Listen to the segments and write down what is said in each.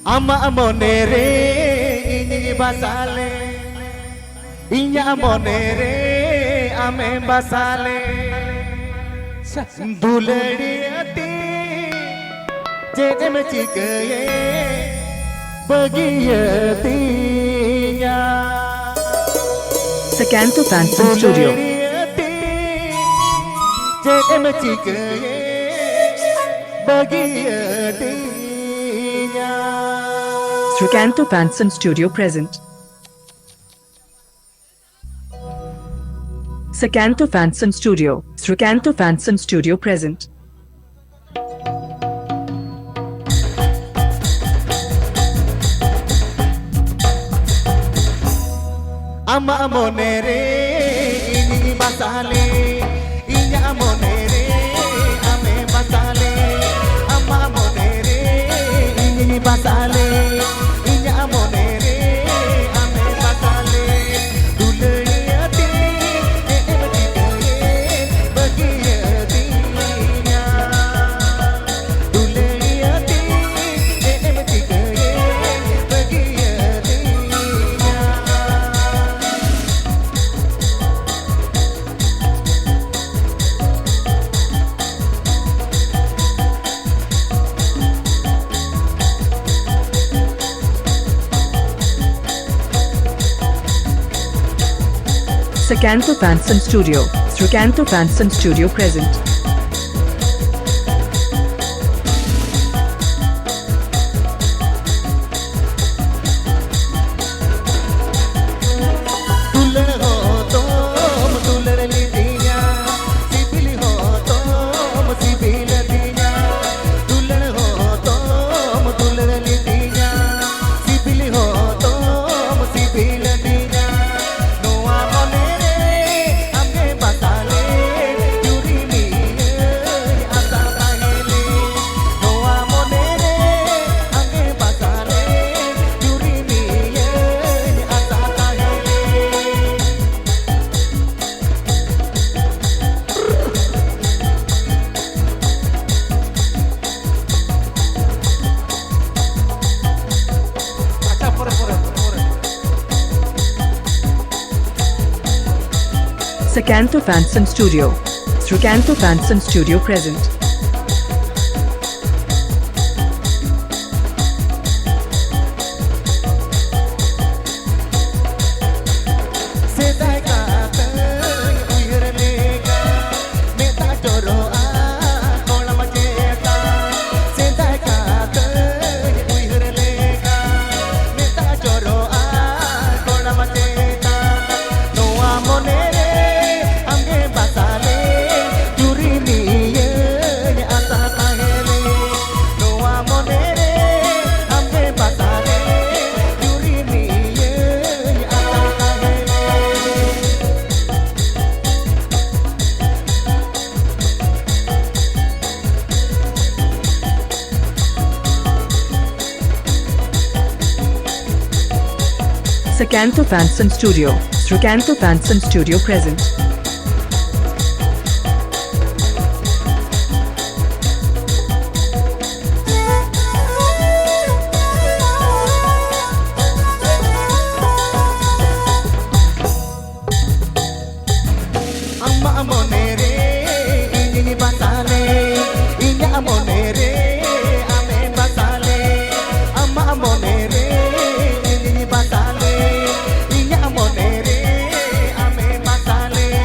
Ama monere ini basale Inya monere ame basale Duledi ati Jene mecikaye Bagi atinya Sakanto Fanson Studio. Jene mecikaye Bagi atinya Srikanto Fanson Studio present. Sakanto Fanson Studio. Srikanto Fanson Studio present. Ama monere ini basale Inya monere ame basale Ama monere ini basale Inya monere ame basale Duledi ati bagi atinya Duledi ati bagi atinya Sakanto Fanson Studio. Srikanto Fanson Studio present. Sakanto Fanson Studio. Srikanto Fanson Studio present. Sakanto Fanson Studio. Srikanto Fanson Studio present. Ama monere ini basale Inya monere ame basale Ama monere ini basale Inya monere ame basale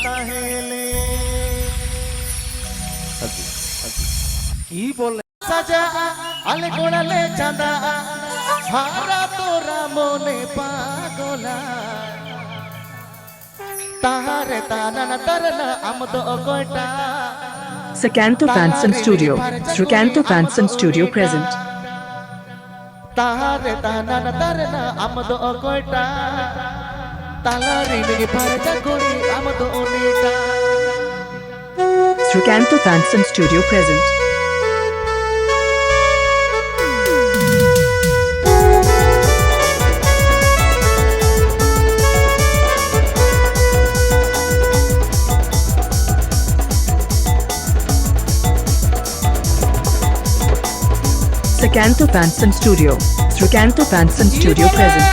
তাহেলে কি বলে সাজা আলে গোড়ালে চাঁদা হারা তোরা মনে পাগলা তাহারে তানা তারনা আমদ কয়টা Sakanto Fanson Studio. Srikanto Fanson Studio present. তাহারে তানা তারনা আমদ কয়টা তালারি মিনি পারজা করি আমদ অনেটা Srikanto Fanson Studio present. Sakanto Fanson Studio. Srikanto Fanson Studio present.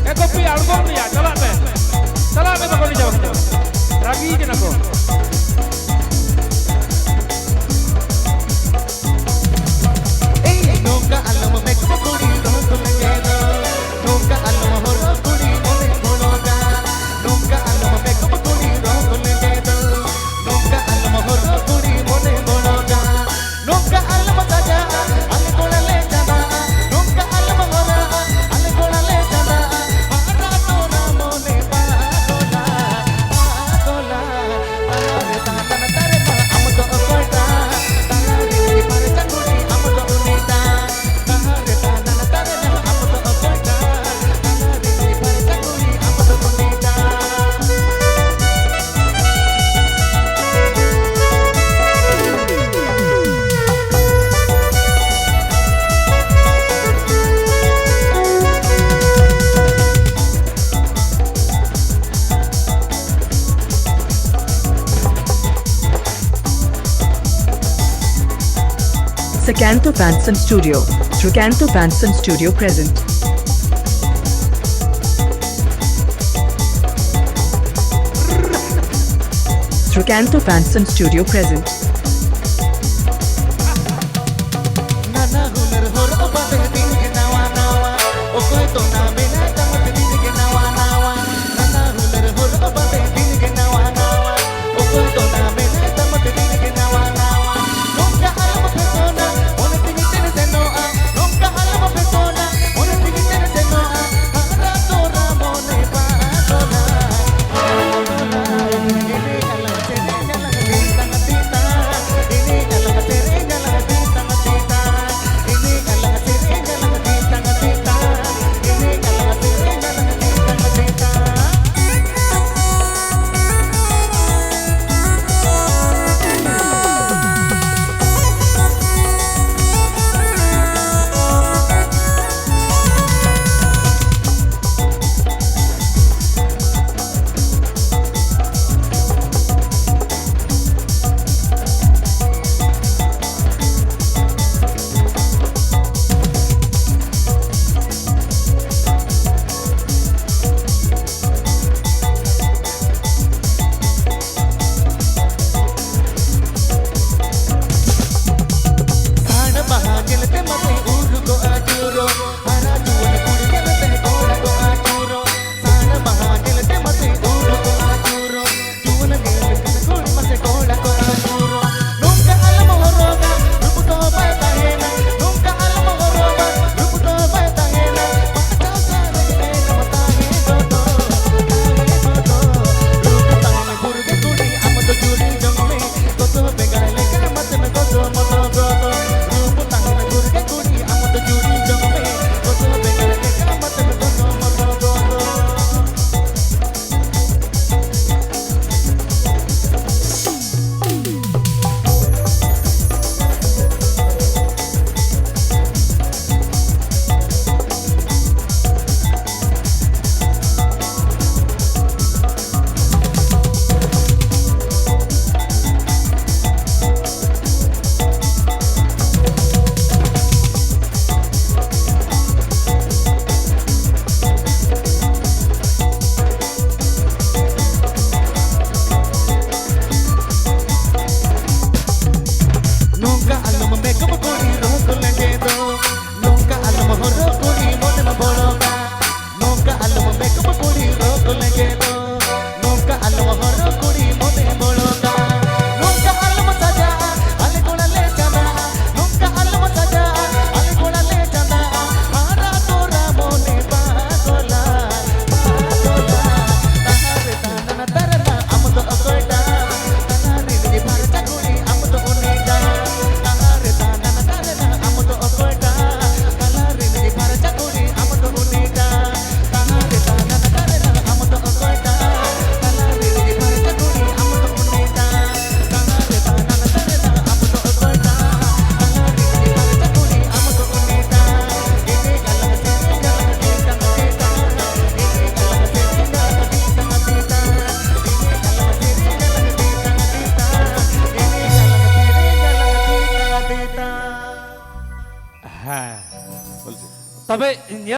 Eko pi album niya, chala be bako ni jawab. Lagi je nako. এই নৌকা আলম মেঘ করি রহস্য গেল নৌকা আলম হর করি মনে বলগা নৌকা আলম মেঘ করি রহস্য গেল নৌকা আলম হর করি মনে বলগা নৌকা আলম সাজা আলে গোড়ালে জানা নৌকা আলম হরা আলে গোড়ালে জানা হারা তোরা মনে পাগলা পাগলা তারে তানা তারে মা আমদ কয়টা তারে পারে চাকুরি আমদ উনিটা তারে তানা তারে মা আমদ কয়টা তারে পারে চাকুরি আমদ উনিটা Sakanto Fanson Studio. Srikanto Fanson Studio present. Srikanto Fanson Studio present. নানা হুনর হর বাদে দিন কে নাওয়া নাওয়া ও কই তো না বিনা তমত দিন কে নাওয়া নাওয়া নানা হুনর হর বাদে দিন কে নাওয়া নাওয়া ও কই তো না বিনা তমত দিন কে নাওয়া নাওয়া নৌকা আলম ফেসোনা ওনে তিনি তেনে সেনোয়া নৌকা আলম ফেসোনা ওনে তিনি তেনে সেনোয়া হারা তোরা মনে পাগলা পাগলা এনে আলম তেনে আলম দিন তবে